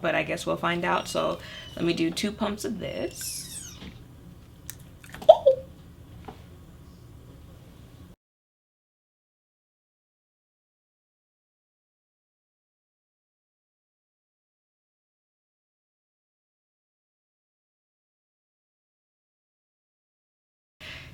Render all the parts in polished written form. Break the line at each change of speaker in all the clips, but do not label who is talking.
but I guess we'll find out. So let me do 2 pumps of this.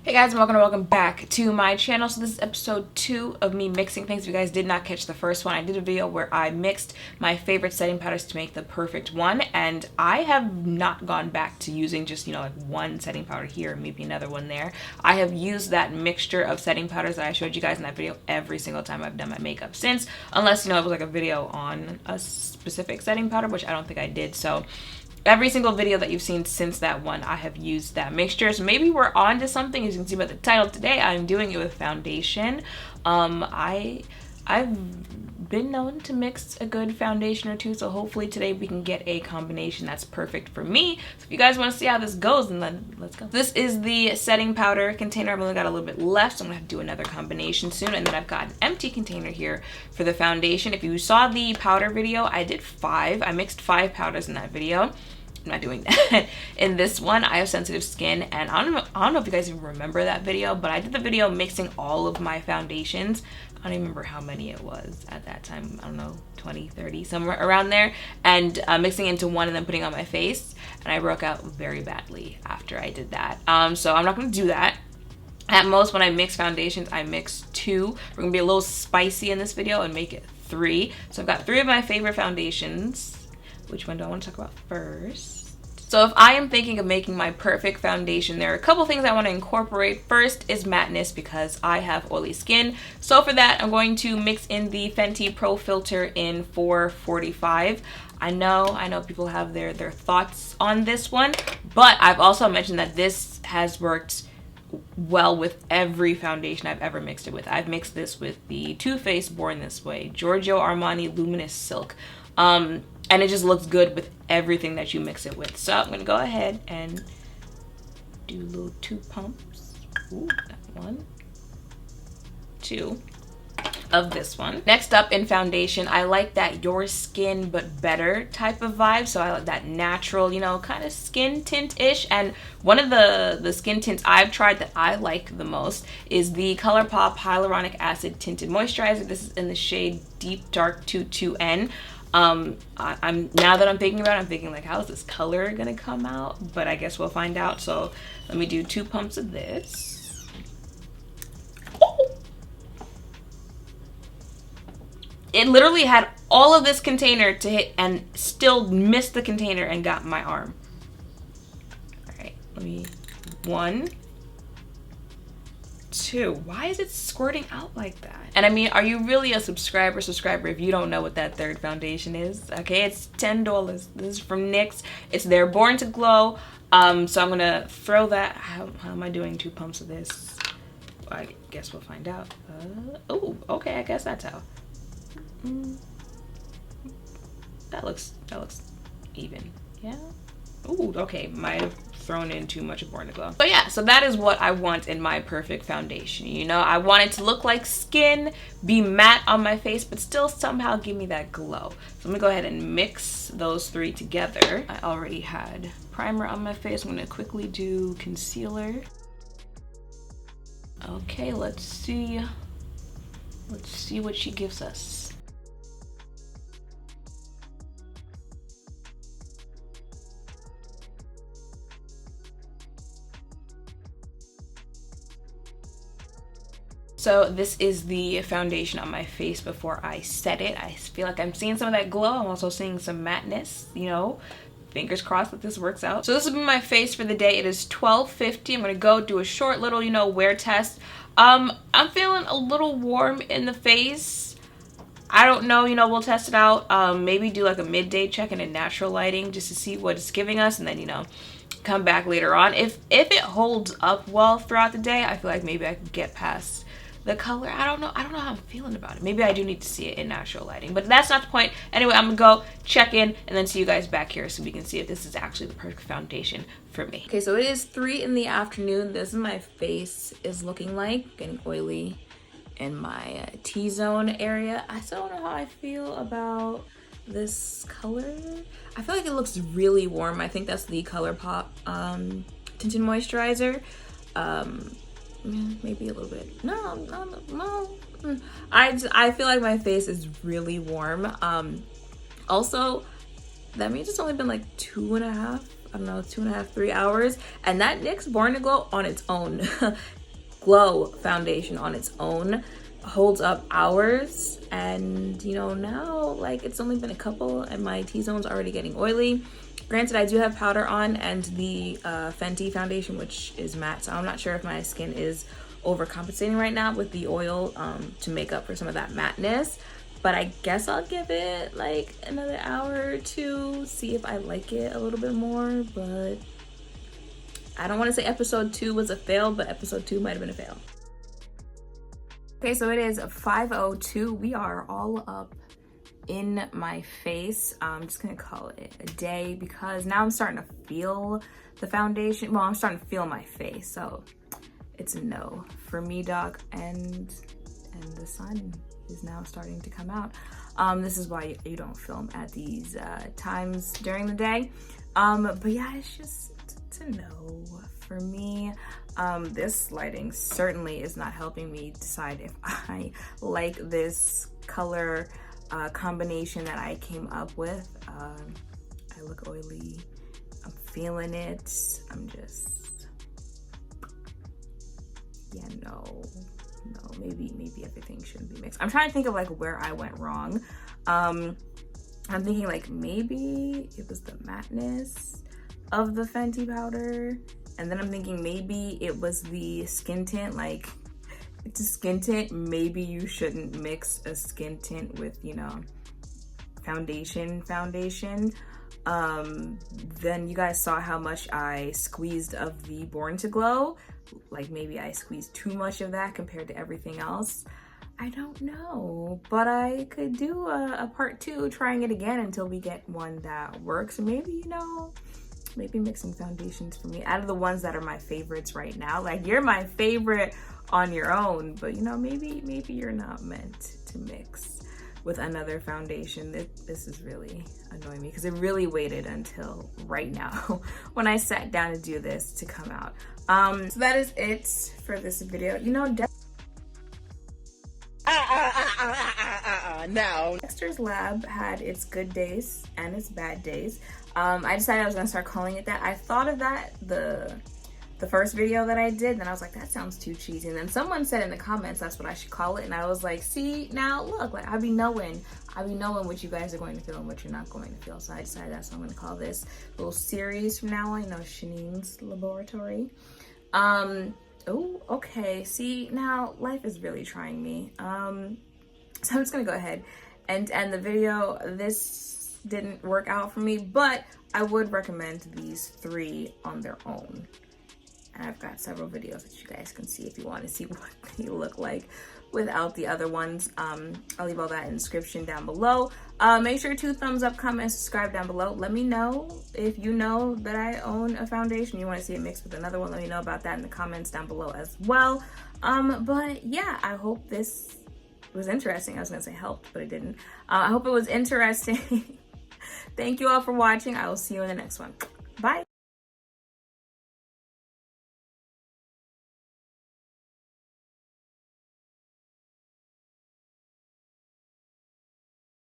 Hey guys, and welcome back to my channel. So this is episode 2 of me mixing things. If you guys did not catch the first one, I did a video where I mixed my favorite setting powders to make the perfect one, and I have not gone back to using just, like one setting powder here and maybe another one there. I have used that mixture of setting powders that I showed you guys in that video every single time I've done my makeup since, unless, it was like a video on a specific setting powder, which I don't think I did. So every single video that you've seen since that one, I have used that mixture. So maybe we're on to something. As you can see by the title, today I'm doing it with foundation. I've been known to mix a good foundation or two, so hopefully today we can get a combination that's perfect for me. So if you guys want to see how this goes, then let's go. This is the setting powder container. I've only got a little bit left, so I'm gonna have to do another combination soon. And then I've got an empty container here for the foundation. If you saw the powder video, I did 5. I mixed 5 powders in that video. I'm not doing that in this one. I have sensitive skin, and I don't know if you guys even remember that video, but I did the video mixing all of my foundations. I don't even remember how many it was at that time. I don't know, 20, 30, somewhere around there, and mixing into one and then putting on my face, and I broke out very badly after I did that. So I'm not gonna do that. At most, when I mix foundations, I mix 2. We're gonna be a little spicy in this video and make it 3. So I've got 3 of my favorite foundations. Which one do I want to talk about first? So if I am thinking of making my perfect foundation, there are a couple things I want to incorporate. First is mattness, because I have oily skin. So for that, I'm going to mix in the Fenty Pro Filt'r in 445. I know people have their thoughts on this one, but I've also mentioned that this has worked well with every foundation I've ever mixed it with. I've mixed this with the Too Faced Born This Way, Giorgio Armani Luminous Silk. And it just looks good with everything that you mix it with. So I'm gonna go ahead and do little 2 pumps. Ooh, that 1, 2 of this one. Next up in foundation, I like that your skin but better type of vibe. So I like that natural, kind of skin tint-ish. And one of the skin tints I've tried that I like the most is the Colourpop Hyaluronic Acid Tinted Moisturizer. This is in the shade Deep Dark 22N. I'm now that I'm thinking about it, I'm thinking like, how is this color gonna come out? But I guess we'll find out. So let me do 2 pumps of this. It literally had all of this container to hit and still missed the container and got my arm. All right, let me 1, 2. Why is it squirting out like that? And I mean, are you really a subscriber if you don't know what that third foundation is? Okay, it's $10. This is from NYX. It's their Born to Glow. So I'm gonna throw that. How am I doing 2 pumps of this? I guess we'll find out. Oh, okay, I guess that's how. That looks even. Yeah. Ooh, okay, might have thrown in too much of Born to Glow. But yeah, so that is what I want in my perfect foundation. I want it to look like skin, be matte on my face, but still somehow give me that glow. So I'm gonna go ahead and mix those 3 together. I already had primer on my face. I'm gonna quickly do concealer. Okay, let's see what she gives us. So this is the foundation on my face before I set it. I feel like I'm seeing some of that glow. I'm also seeing some matteness, Fingers crossed that this works out. So this will be my face for the day. It is 12:50. I'm gonna go do a short little, wear test. I'm feeling a little warm in the face. I don't know, we'll test it out. Maybe do like a midday check in natural lighting just to see what it's giving us, and then, come back later on. If it holds up well throughout the day, I feel like maybe I could get past the color. I don't know how I'm feeling about it. Maybe I do need to see it in natural lighting, but that's not the point. Anyway, I'm gonna go check in and then see you guys back here so we can see if this is actually the perfect foundation for me. Okay, so it is 3 in the afternoon. This is my face is looking like, getting oily in my T-zone area. I still don't know how I feel about this color. I feel like it looks really warm. I think that's the Colourpop Tinted Moisturizer. Maybe a little bit. No. I feel like my face is really warm. Also, that means it's only been like 2.5, 3 hours. And that NYX Born to Glow on its own, Glow foundation on its own, holds up hours. And you know, now like it's only been a couple and my T-zone's already getting oily. Granted, I do have powder on and the Fenty foundation, which is matte, so I'm not sure if my skin is overcompensating right now with the oil to make up for some of that matteness. But I guess I'll give it like another hour or two, see if I like it a little bit more. But I don't want to say episode 2 was a fail, but episode 2 might have been a fail. Okay, so it is 5:02. We are all up in my face. I'm just gonna call it a day because now I'm starting to feel the foundation. Well, I'm starting to feel my face, so it's a no for me, dog. And the sun is now starting to come out. This is why you don't film at these times during the day. But yeah, it's a no for me. This lighting certainly is not helping me decide if I like this color combination that I came up with. I look oily. I'm feeling it. I'm just, yeah, no, maybe everything shouldn't be mixed. I'm trying to think of like where I went wrong. I'm thinking like maybe it was the matteness of the Fenty powder, and then I'm thinking maybe it was the skin tint. Like, it's a skin tint, maybe you shouldn't mix a skin tint with, you know, foundation. Then you guys saw how much I squeezed of the Born to Glow. Like, maybe I squeezed too much of that compared to everything else. I don't know, but I could do a part 2 trying it again until we get one that works. Maybe, you know, maybe mixing foundations for me out of the ones that are my favorites right now. Like, you're my favorite on your own, but you know, maybe you're not meant to mix with another foundation. This is really annoying me because it really waited until right now when I sat down to do this to come out. So that is it for this video. You know, no. Dexter's Lab had its good days and its bad days. I decided I was gonna start calling it that. I thought of that the first video that I did, then I was like, that sounds too cheesy. And then someone said in the comments that's what I should call it, and I was like, see, now look, like I be knowing what you guys are going to feel and what you're not going to feel. So I decided that's what I'm going to call this little series from now on. You know, Shanyngne's Laboratory. Oh, okay. See, now life is really trying me. So I'm just gonna go ahead and end the video. This didn't work out for me, but I would recommend these 3 on their own. And I've got several videos that you guys can see if you want to see what they look like without the other ones. I'll leave all that in the description down below. Make sure to thumbs up, comment, and subscribe down below. Let me know if you know that I own a foundation. You want to see it mixed with another one. Let me know about that in the comments down below as well. But yeah, I hope this was interesting. I was going to say helped, but it didn't. I hope it was interesting. Thank you all for watching. I will see you in the next one. Bye.